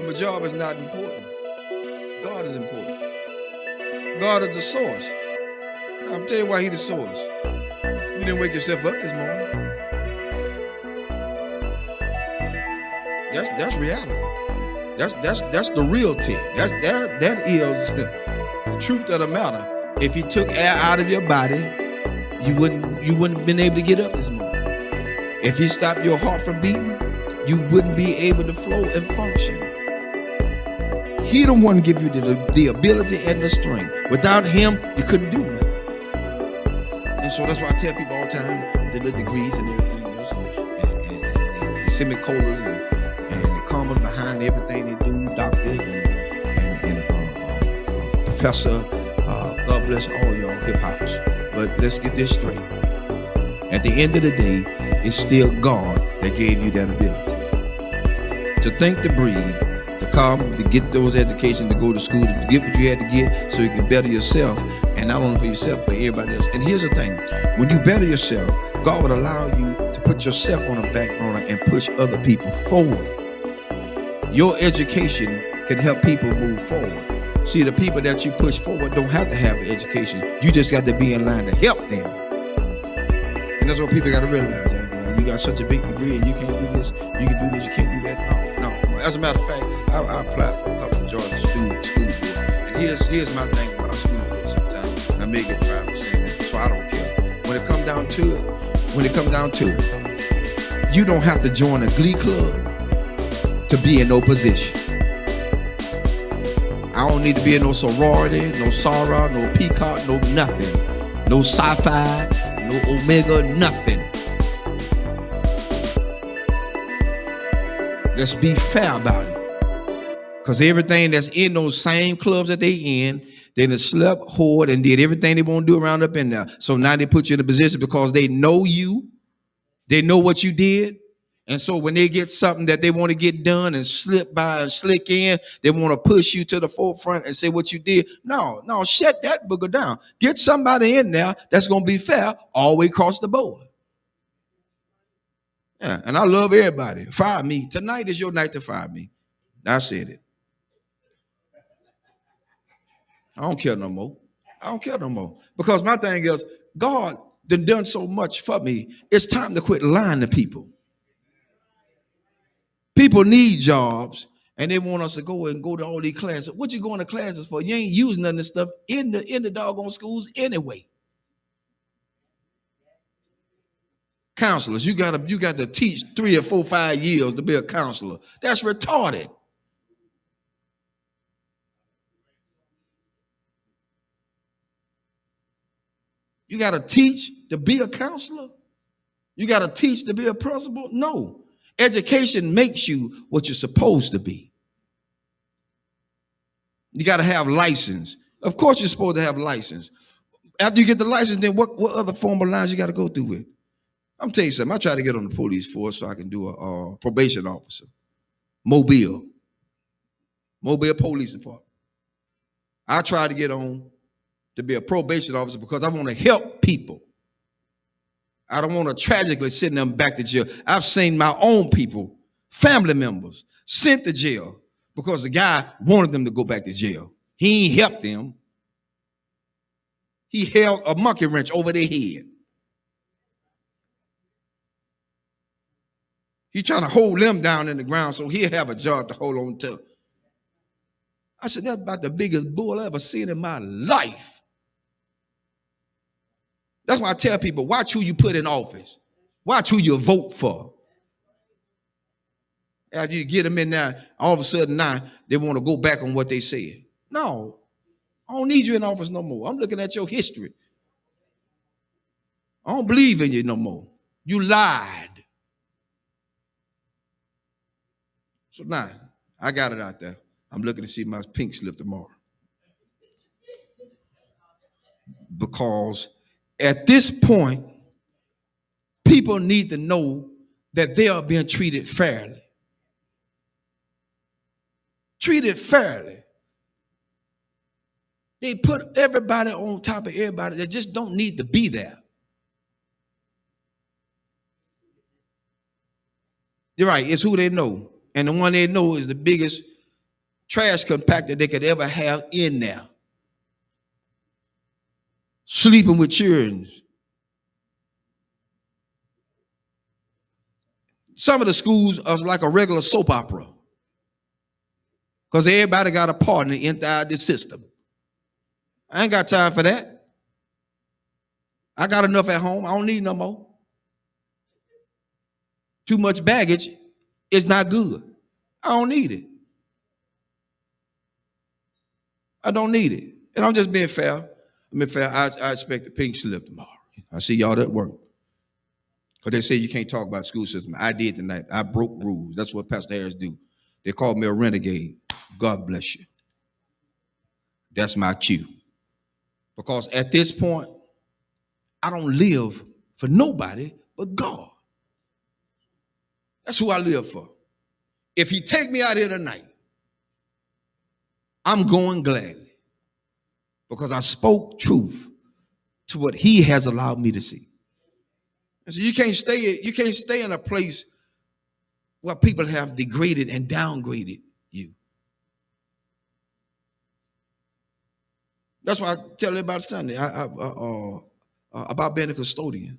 My job is not important. God is important. God is the source. Now, I'm telling you why He's the source. You didn't wake yourself up this morning. That's reality. That's the reality. That is the truth of the matter. If He took air out of your body, you wouldn't have been able to get up this morning. If He stopped your heart from beating, you wouldn't be able to flow and function. He the one give you the ability and the strength. Without Him, you couldn't do nothing. And so that's why I tell people all the time with the little degrees and everything else, and semicolons and the commas behind everything they do, doctor and professor. God bless all y'all hip hops. But let's get this straight. At the end of the day, it's still God that gave you that ability to think, to breathe, to come, to get those educations, to go to school, to get what you had to get so you can better yourself, and not only for yourself, but everybody else. And here's the thing, when you better yourself, God would allow you to put yourself on the back burner and push other people forward. Your education can help people move forward. See, the people that you push forward don't have to have an education. You just got to be in line to help them. And that's what people got to realize. You got such a big degree and you can't do this, you can do this, you can't do that. No. As a matter of fact, I applied for a couple of Georgia school board. And here's my thing about school board sometimes. And I may get proud of saying that, so I don't care. When it comes down to it, you don't have to join a glee club to be in no position. I don't need to be in no sorority, no Sarah, no Peacock, no nothing. No sci-fi, no Omega, nothing. Let's be fair about it. Because everything that's in those same clubs that they in, they done slept, whored, and did everything they want to do around up in there. So now they put you in a position because they know you. They know what you did. And so when they get something that they want to get done and slip by and slick in, they want to push you to the forefront and say what you did. No, shut that booger down. Get somebody in there that's going to be fair all the way across the board. Yeah, and I love everybody. Fire me. Tonight is your night to fire me. I said it. I don't care no more. Because my thing is, God done so much for me. It's time to quit lying to people. People need jobs, and they want us to go to all these classes. What you going to classes for? You ain't using none of this stuff in the doggone schools anyway. Counselors, you got to teach 3 or 4, 5 years to be a counselor. That's retarded. You got to teach to be a counselor? You got to teach to be a principal? No. Education makes you what you're supposed to be. You got to have license. Of course you're supposed to have license. After you get the license, then what other formal lines you got to go through with? I'm telling you something. I try to get on the police force so I can do a probation officer. Mobile Police Department. I try to get on to be a probation officer because I want to help people. I don't want to tragically send them back to jail. I've seen my own people, family members, sent to jail because the guy wanted them to go back to jail. He ain't helped them. He held a monkey wrench over their head. He's trying to hold them down in the ground so he'll have a job to hold on to. I said, that's about the biggest bull I ever seen in my life. That's why I tell people, watch who you put in office. Watch who you vote for. After you get them in there, all of a sudden now they want to go back on what they said. No, I don't need you in office no more. I'm looking at your history. I don't believe in you no more. You lied. So now, I got it out there. I'm looking to see my pink slip tomorrow. Because at this point, people need to know that they are being treated fairly. Treated fairly. They put everybody on top of everybody that just don't need to be there. You're right, it's who they know. And the one they know is the biggest trash compactor they could ever have in there. Sleeping with children. Some of the schools are like a regular soap opera because everybody got a partner inside the system. I ain't got time for that. I got enough at home. I don't need no more. Too much baggage is not good. I don't need it. I don't need it. And I'm just being fair. I expect a pink slip tomorrow. I see y'all at work. Because they say you can't talk about school system. I did tonight. I broke rules. That's what Pastor Harris do. They called me a renegade. God bless you. That's my cue. Because at this point, I don't live for nobody but God. That's who I live for. If he take me out here tonight, I'm going gladly. Because I spoke truth to what he has allowed me to see. And so you can't stay in a place where people have degraded and downgraded you. That's why I tell everybody Sunday about being a custodian.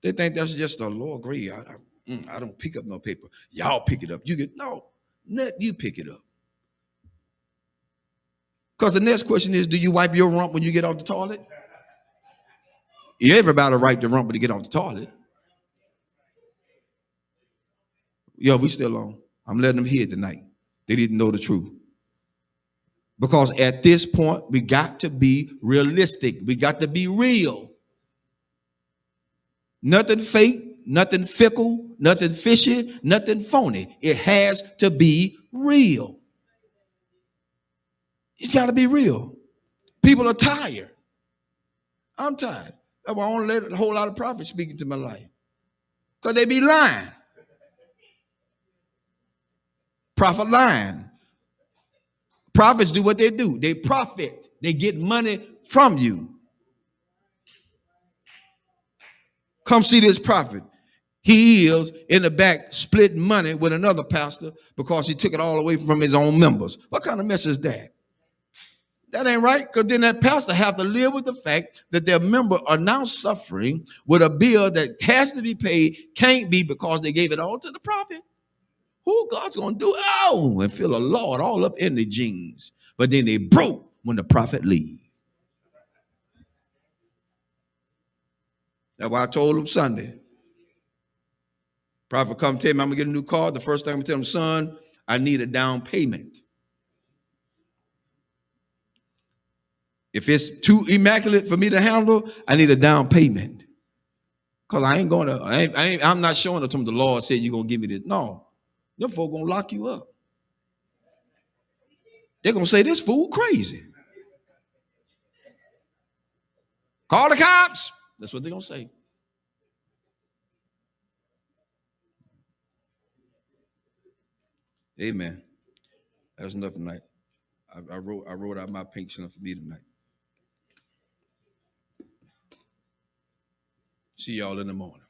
They think that's just a lower grade. I don't pick up no paper. Y'all pick it up. Let you pick it up. Because the next question is, do you wipe your rump when you get off the toilet? Everybody wipe the rump when you get off the toilet. Yo, we still on. I'm letting them hear tonight. They didn't know the truth. Because at this point, we got to be realistic. We got to be real. Nothing fake, nothing fickle, nothing fishy, nothing phony. It has to be real. It's got to be real. People are tired. I'm tired. That's why I don't let a whole lot of prophets speak into my life. Because they be lying. Prophet lying. Prophets do what they do. They profit. They get money from you. Come see this prophet. He is in the back splitting money with another pastor because he took it all away from his own members. What kind of mess is that? That ain't right, because then that pastor have to live with the fact that their members are now suffering with a bill that has to be paid, can't be because they gave it all to the prophet. Who God's going to do? Oh, and feel a Lord all up in the jeans. But then they broke when the prophet leave. That's why I told him Sunday. Prophet come tell me I'm going to get a new car. The first thing I'm going to tell him, son, I need a down payment. If it's too immaculate for me to handle, I need a down payment. Because I ain't going to, I'm not showing it to him. The Lord said you're going to give me this. No. Them folk going to lock you up. They're going to say, this fool crazy. Call the cops. That's what they're going to say. Amen. That's enough tonight. I wrote out my pink slip for me tonight. See y'all in the morning.